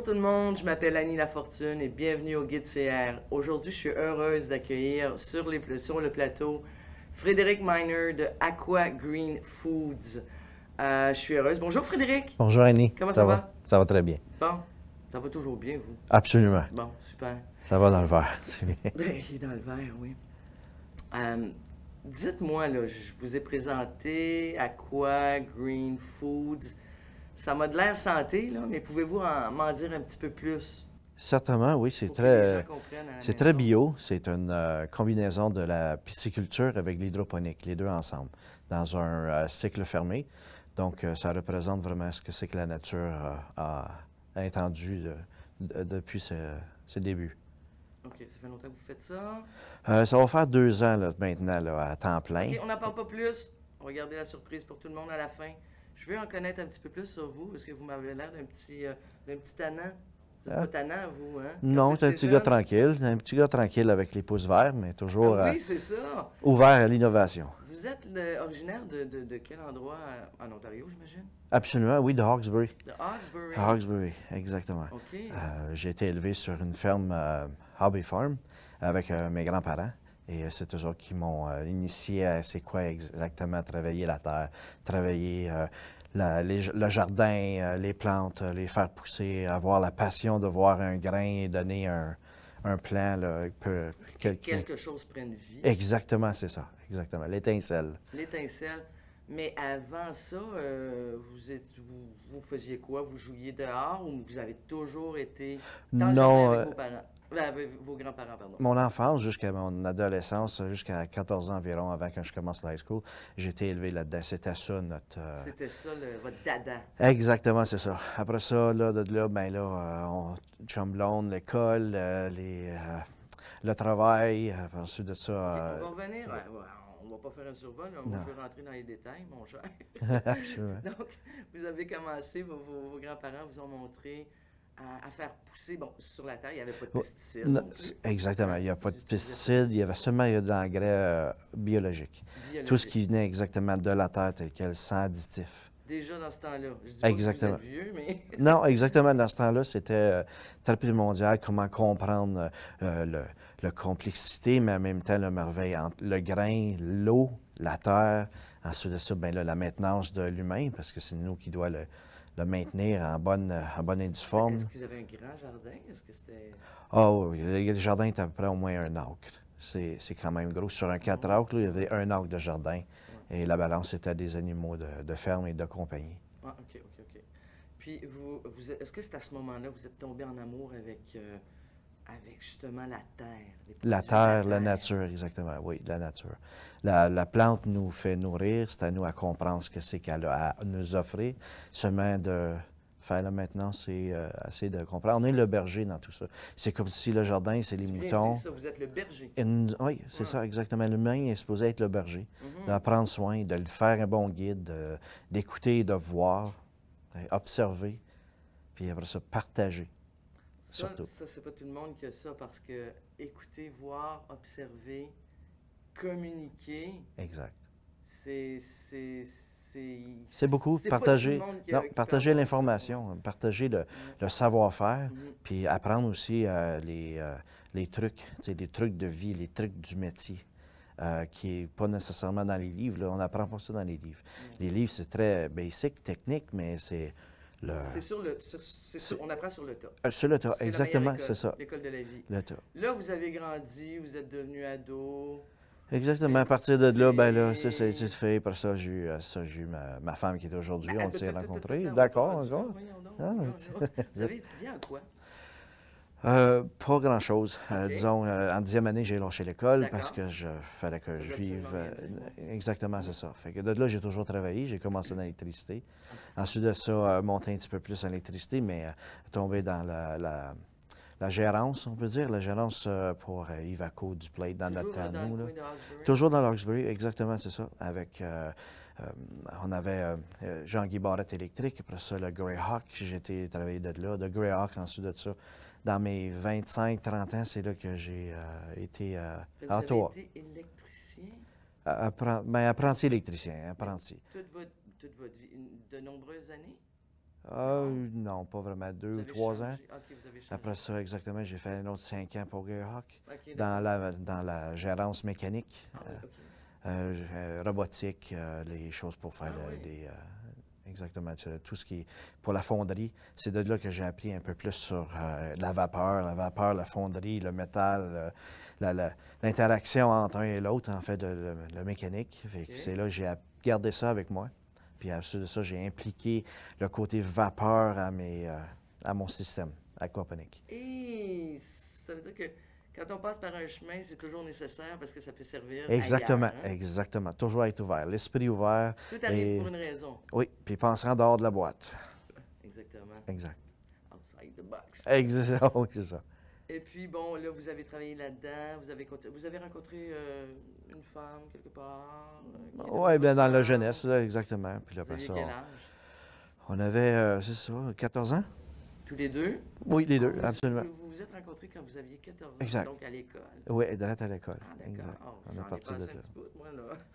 tout le monde, je m'appelle Annie Lafortune et bienvenue au Guide CR. Aujourd'hui, je suis heureuse d'accueillir sur le plateau Frédéric Miner de Aqua Green Foods. Je suis heureuse. Bonjour Frédéric. Bonjour Annie. Comment ça va? Ça va très bien. Bon, ça va toujours bien, vous? Absolument. Bon, super. Ça va dans le verre, c'est bien. Il est dans le verre, oui. Dites-moi, là, je vous ai présenté Aqua Green Foods. Ça m'a de l'air santé, là, mais pouvez-vous m'en dire un petit peu plus? Certainement, oui, c'est Pour que les gens très, comprennent à la c'est maison. très bio. C'est une combinaison de la pisciculture avec l'hydroponique, les deux ensemble, dans un cycle fermé. Donc, ça représente vraiment ce que c'est que la nature a entendu depuis ses débuts. OK, ça fait longtemps que vous faites ça. Ça va faire 2 ans là, maintenant là, à temps plein. OK, on n'en parle pas plus. On va garder la surprise pour tout le monde à la fin. Je veux en connaître un petit peu plus sur vous, parce que vous m'avez l'air d'un petit tannant. Vous n'êtes pas tannant, vous, hein? Quand Non, vous c'est un étiez petit gars jeune? tranquille, un petit gars tranquille avec les pouces verts, mais toujours Ah oui, c'est ça. ouvert à l'innovation. Vous êtes originaire de quel endroit en Ontario, j'imagine? Absolument, oui, de Hawkesbury. De Hawkesbury. Hawkesbury, exactement. OK. J'ai été élevé sur une ferme Hobby Farm avec mes grands-parents. Et c'est eux autres qui m'ont initié à c'est quoi exactement travailler la terre, travailler le jardin, les plantes, les faire pousser, avoir la passion de voir un grain et donner un plan. Là, Quelque chose prenne vie. Exactement, c'est ça. Exactement. L'étincelle. L'étincelle. Mais avant ça, vous faisiez quoi? Vous jouiez dehors ou vous avez toujours été dans le jardin Non, avec vos parents? Avec vos grands-parents, pardon. mon enfance jusqu'à mon adolescence, jusqu'à 14 ans environ, avant que je commence l'high school, j'ai été élevé là-dedans. C'était ça notre... C'était ça, votre dada. Exactement, c'est ça. Après ça, là, de là, ben là, chum blonde, l'école, le travail, ensuite de ça... OK, on va revenir. On va pas faire un survol, là. Moi, non, je vais rentrer dans les détails, mon cher. absolument. Donc, vous avez commencé, vos grands-parents vous ont montré à faire pousser, bon, sur la terre, il n'y avait pas de Ouais, pesticides non, non plus. exactement. Il n'y a Vous pas de utilisiez pas pesticides, il y avait seulement de l'engrais biologique. Tout ce biologique. qui venait exactement de la terre, tel quel, sans additifs. Déjà dans ce temps-là. Je dis pas que vous Exactement. êtes vieux, mais Non, exactement. Dans ce temps-là, c'était très primordial comment comprendre la complexité, mais en même temps le merveille entre le grain, l'eau, la terre. Ensuite de ça, ben là, la maintenance de l'humain, parce que c'est nous qui doit le maintenir en bonne et due forme. est-ce qu'ils avaient un grand jardin? Est-ce que c'était... Ah oui, le jardin est à peu près au moins un acre. C'est quand même gros. Sur un 4 acres, là, il y avait un acre de jardin. Et la balance était des animaux de ferme et de compagnie. Ah, OK. Puis, est-ce que c'est à ce moment-là que vous êtes tombé en amour avec justement la terre? Les La produits de terre, la nature, exactement, oui, la nature. La plante nous fait nourrir, c'est à nous à comprendre ce que c'est qu'elle a à nous offrir. Seulement de faire la maintenance, c'est essayer de comprendre. On est le berger dans tout ça. C'est comme si le jardin, c'est les C'est bien moutons. dit, ça, vous êtes le berger. Oui, c'est Ouais. ça, exactement. L'humain est supposé être le berger, Mhm. d'en prendre soin, de le faire un bon guide, d'écouter, de voir, observer, puis après ça, partager, surtout. Ça c'est pas tout le monde qui a ça parce que écouter, voir, observer, communiquer, Exact. c'est... c'est- C'est beaucoup c'est pas tout le partager, monde qui non, peut partager avoir ça. l'information, partager Ouais. le savoir-faire, Mhm. puis apprendre aussi les trucs, tu sais, les trucs de vie, les trucs du métier, qui n'est pas nécessairement dans les livres. Là. On n'apprend pas ça dans les livres. Les livres, c'est très basic, technique, mais c'est le... On apprend sur le tas. Sur le tas, C'est la exactement, meilleure école, c'est ça, l'école de la vie. le tas. Là, vous avez grandi, vous êtes devenu ado. Exactement. À Petite partir de là, ben là, fille. c'est petite fille. Après ça, j'ai eu ma femme qui est aujourd'hui. On s'est rencontrés. On D'accord, va pas d'accord. voyons donc, Ah, voyons donc. Vous avez étudié en quoi? Pas grand-chose. OK. Disons, en 10e année, j'ai lâché l'école D'accord. parce que fallait que je Faisait vive. absolument rien dire, Exactement, c'est ça. Fait que de là, j'ai toujours travaillé. J'ai commencé dans l'électricité. Ensuite de ça, monter un petit peu plus en électricité, mais tomber dans la gérance, on peut dire, la gérance pour Ivaco du Plate dans notre temps, nous. Là. Coin de Hawkesbury? Toujours dans l'Hawkesbury, exactement, c'est ça. Avec, on avait Jean-Guy Barrette électrique, après ça, le Greyhawk, j'ai été travailler de là. De Greyhawk, ensuite de ça, dans mes 25-30 ans, c'est là que j'ai été Vous à avez Ottawa. été électricien Apprenti électricien, apprenti. toute votre vie, de nombreuses années? Non, pas vraiment. Vous 2 ou avez 3 ans. changé. OK, vous avez changé. Après ça, exactement, j'ai fait un autre 5 ans pour Greyhawk OK, dans la gérance mécanique, Ah oui, OK. robotique, les choses pour faire Ah oui. exactement, tout ce qui est pour la fonderie. C'est de là que j'ai appris un peu plus sur la vapeur, la fonderie, le métal, l'interaction entre un et l'autre, en fait, le mécanique. Fait que OK. c'est là que j'ai gardé ça avec moi. Puis ensuite de ça, j'ai impliqué le côté vapeur à mon système aquaponique. Et ça veut dire que quand on passe par un chemin, c'est toujours nécessaire parce que ça peut servir Exactement, ailleurs, hein? exactement. Toujours être ouvert, l'esprit ouvert. Tout arrive Et pour une raison. oui, puis penser en dehors de la boîte. Exactement. Exact. Outside the box. Exact, oui, c'est ça. Et puis, bon, là, vous avez travaillé là-dedans, vous avez rencontré une femme quelque part? Qui était Oui, bien votre dans la femme? jeunesse, là, exactement. Puis Vous après aviez ça, quel âge? on avait, c'est ça, 14 ans? Tous les deux? Oui, les deux, Vous absolument. vous vous êtes rencontrés quand vous aviez 14 ans, Exact. donc à l'école. Oui, direct à l'école. Ah, d'accord. Exact. Oh, On est j'en ai parti de passé un là. petit bout, moi,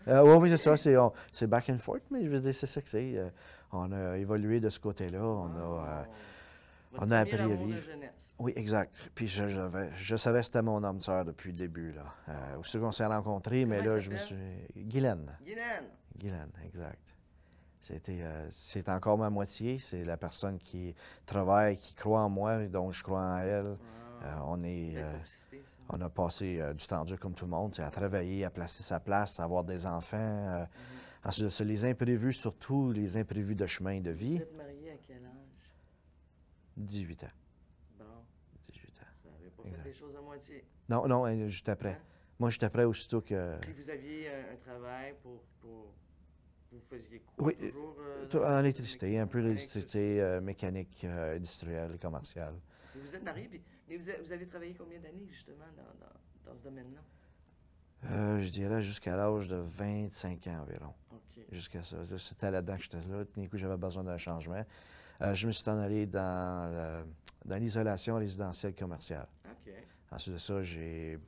là. Oui, oui, c'est ça, c'est back and forth, mais je veux dire, c'est ça que c'est. On a évolué de ce côté-là. Votre On a premier appris à amour de vivre. jeunesse. Oui, exact. Puis je savais que c'était mon âme sœur depuis le début, là. Aussi qu'on s'est rencontrés, mais Comment là, elle je me s'appelle? suis... Guylaine. Guylaine! Guylaine, exact. C'est encore ma moitié. C'est la personne qui travaille, qui croit en moi, donc je crois en elle. Belle complicité, ça. On a passé du temps dur comme tout le monde, à travailler, à placer sa place, à avoir des enfants. Ensuite de ça, les imprévus, surtout les imprévus de chemin de Vous vie, êtes marié à quel âge? 18 ans. Bon, 18 ans. vous n'avez pas Exact. fait les choses à moitié. Non, non, juste après. Hein? Moi, juste après, aussitôt que... Puis vous aviez un travail pour... Vous faisiez quoi? Oui, Toujours en électricité, un peu en d'électricité, mécanique, industrielle et commerciale. Puis vous êtes marié, mais vous avez travaillé combien d'années, justement, dans ce domaine-là? Je dirais jusqu'à l'âge de 25 ans environ. OK. Jusqu'à ça. C'était là-dedans que j'étais là. Tout d'un coup, j'avais besoin d'un changement. Je me suis en allé dans l'isolation résidentielle commerciale. OK. Ensuite de ça, j'ai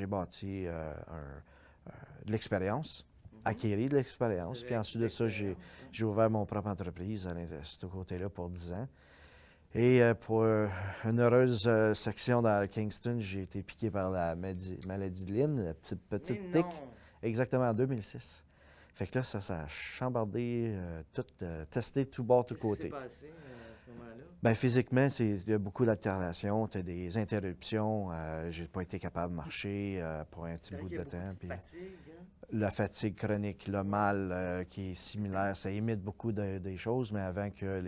bâti de l'expérience, acquéri de l'expérience. Vous Puis avez ensuite de ça, l'expérience, hein? j'ai ouvert mon propre entreprise de ce côté-là pour 10 ans. Et pour une heureuse section dans Kingston, j'ai été piqué par la maladie de Lyme, la petite Mais tique. non! Exactement, en 2006. Fait que là, ça a chambardé, testé tout bord, tout Qu'est-ce qui s'est côté. passé à ce moment-là? Bien, physiquement, il y a beaucoup d'altérations, tu as des interruptions. J'ai pas été capable de marcher pour un petit C'est vrai bout qu'il y de a beaucoup temps. de Puis fatigue, hein? la fatigue chronique, le mal qui est similaire, ça imite beaucoup des choses, mais avant que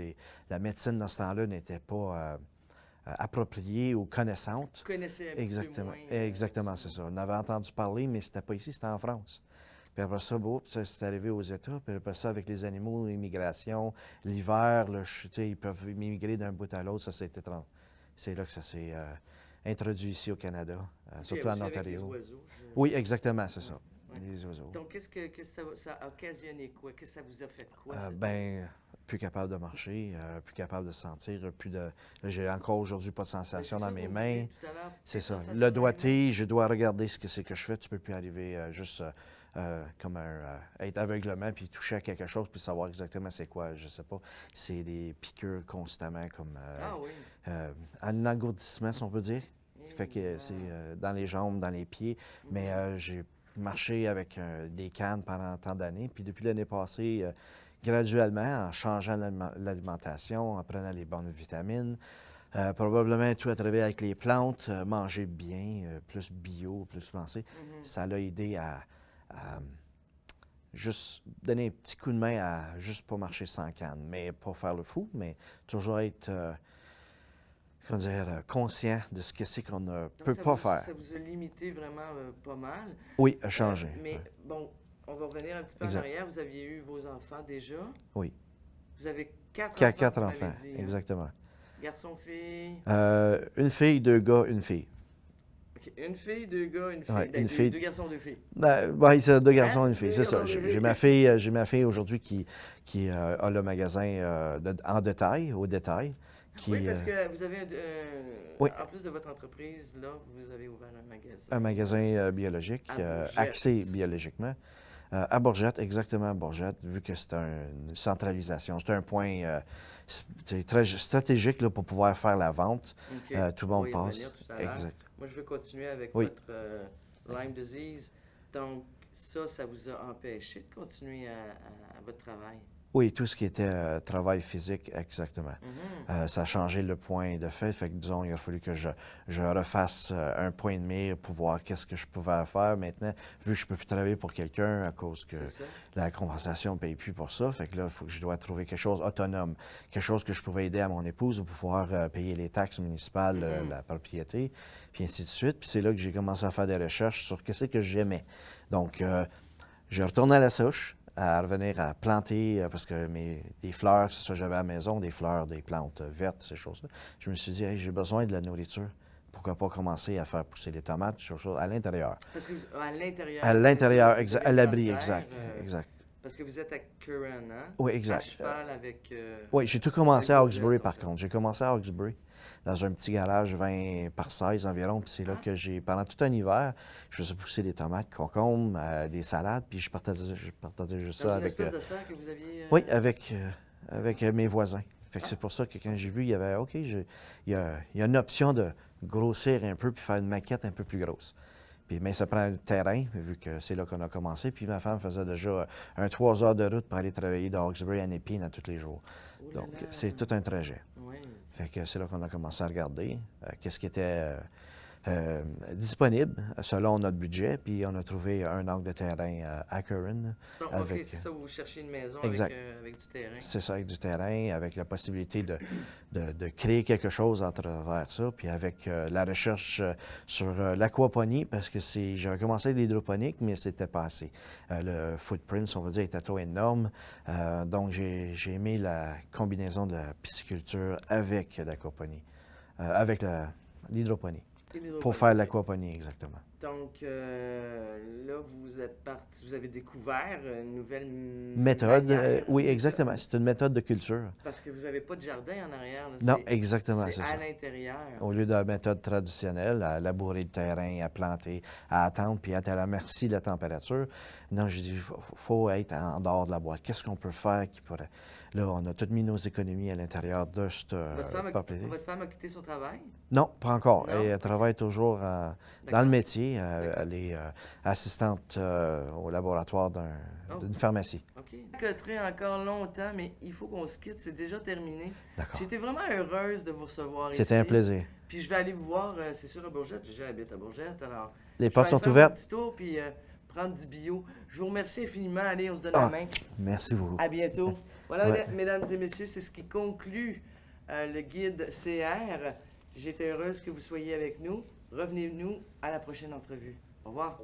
la médecine dans ce temps-là n'était pas appropriée ou connaissante. Vous connaissez un petit Exactement, peu moins. exactement, c'est ça. On avait entendu parler, mais c'était pas ici, c'était en France. Puis après ça, ça c'est arrivé aux États. Puis après ça, avec les animaux, l'immigration, l'hiver, ils peuvent migrer d'un bout à l'autre. C'est là que ça s'est introduit ici au Canada, surtout en aussi avec les Ontario. oiseaux, Oui, exactement, c'est ça. Ouais. Les oiseaux. Donc, qu'est-ce que ça a occasionné quoi? Qu'est-ce que ça vous a fait quoi? Plus capable de marcher, plus capable de sentir, là, j'ai encore aujourd'hui pas de sensation dans mes mains. C'est ça. Le doigté, je dois regarder ce que c'est que je fais. Tu peux plus arriver juste comme être aveuglement puis toucher à quelque chose puis savoir exactement c'est quoi. Je sais pas. C'est des piqûres constamment comme un engourdissement, si on peut dire. Fait que c'est dans les jambes, dans les pieds. Mais j'ai marché avec des cannes pendant tant d'années. Puis depuis l'année passée, graduellement, en changeant l'alimentation, en prenant les bonnes vitamines, probablement tout à travers avec les plantes, manger bien, plus bio, plus pensé, ça l'a aidé à juste donner un petit coup de main à juste pas marcher sans canne, mais pas faire le fou, mais toujours être comment dire, conscient de ce que c'est qu'on ne peut pas faire. Ça vous a limité vraiment pas mal. Oui, à changer. Mais bon, on va revenir un petit peu en arrière. Vous aviez eu vos enfants déjà. Oui. Vous avez quatre enfants. Quatre enfants, dit, hein? exactement. Garçon, fille. Une fille, 2 gars, une fille. Okay. Une fille, 2 gars, une fille. Ouais, Ben, une fille. 2 garçons, 2 filles. Oui, c'est 2 garçons, Hein? une fille, Deux c'est ça. garçons, deux filles. J'ai ma fille aujourd'hui qui a le magasin en détail, au détail. Oui, parce que vous avez, oui. En plus de votre entreprise, là, vous avez ouvert un magasin. Un magasin biologique, axé biologiquement. À Bourgette, exactement à Bourgette, vu que c'est une centralisation. C'est un point très stratégique là, pour pouvoir faire la vente. OK. Tout le On monde va y revenir passe. tout à l'heure. Exact. Moi, je veux continuer avec Oui. votre Lyme disease. Donc, ça vous a empêché de continuer à votre travail? Oui, tout ce qui était travail physique, exactement. Mhm. Ça a changé le point de fait. Fait que, disons, il a fallu que je refasse un point de mire pour voir qu'est-ce que je pouvais faire maintenant, vu que je ne peux plus travailler pour quelqu'un à cause que C'est ça. la compensation ne paye plus pour ça. Fait que là, il faut que je dois trouver quelque chose autonome, quelque chose que je pouvais aider à mon épouse pour pouvoir payer les taxes municipales, la propriété, puis ainsi de suite. Puis c'est là que j'ai commencé à faire des recherches sur qu'est-ce que j'aimais. Donc, je retourne à la souche, à revenir à planter, parce que des fleurs, c'est ça que j'avais à la maison, des fleurs, des plantes vertes, ces choses-là. Je me suis dit, hey, j'ai besoin de la nourriture. Pourquoi pas commencer à faire pousser des tomates, ces choses à l'intérieur. Parce que à l'intérieur. À l'intérieur, vous avez à une l'abri, terre, exact, exact. Parce que vous êtes à Curran, hein? Oui, À exact. cheval avec... Oui, j'ai tout commencé à avec Hawkesbury, Bourgette, en par fait. contre. J'ai commencé à Hawkesbury, dans un petit garage 20 par 16 environ. Puis c'est là que pendant tout un hiver, je faisais pousser des tomates, concombres, des salades, puis je partageais Dans ça une avec... espèce de serre que vous aviez... Oui, avec mes voisins. Fait que c'est pour ça que quand j'ai vu, il y avait, OK, il y a une option de grossir un peu puis faire une maquette un peu plus grosse. Puis, mais ça prend un terrain, vu que c'est là qu'on a commencé. Puis ma femme faisait déjà 3 heures de route pour aller travailler de Hawkesbury à Nepean tous les jours. Oh là Donc, là. c'est tout un trajet. Oui. Fait que c'est là qu'on a commencé à regarder qu'est-ce qui était disponible selon notre budget. Puis on a trouvé un angle de terrain à Curran. Donc, avec, OK, c'est ça, vous cherchez une maison exact. avec du terrain. C'est ça, avec du terrain, avec la possibilité de créer quelque chose à travers ça, puis avec la recherche sur l'aquaponie, parce que j'avais commencé avec l'hydroponique, mais c'était pas assez. Le footprint, on va dire, était trop énorme. Donc, j'ai aimé la combinaison de la pisciculture avec l'aquaponie, avec l'hydroponie, pour faire l'aquaponie, exactement. Donc, là, vous êtes parti, vous avez découvert une nouvelle Méthode, manière. oui, exactement. C'est une méthode de culture. Parce que vous n'avez pas de jardin en arrière. Là. Non, exactement, c'est C'est ça. à l'intérieur. Au lieu de la méthode traditionnelle, à labourer le terrain, à planter, à attendre, puis être à la merci de la température, non, j'ai dit, il faut être en dehors de la boîte. Qu'est-ce qu'on peut faire qui pourrait... Là, on a toutes mis nos économies à l'intérieur de cette propriété. Votre femme a quitté son travail? Non, pas encore. Non? Elle travaille toujours dans D'accord. le métier. Elle est assistante au laboratoire d'une pharmacie. OK. On coterait encore longtemps, mais il faut qu'on se quitte. C'est déjà terminé. D'accord. J'étais vraiment heureuse de vous recevoir ici. C'était un plaisir. Puis je vais aller vous voir, c'est sûr, à Bourgette. J'habite à Bourgette, alors... Les portes sont faire ouvertes. un petit tour, puis prendre du bio. Je vous remercie infiniment. Allez, on se donne Ah, la main. merci beaucoup. À bientôt. Voilà, Ouais. mesdames et messieurs, c'est ce qui conclut le guide CR. J'étais heureuse que vous soyez avec nous. Revenez-nous à la prochaine entrevue. Au revoir.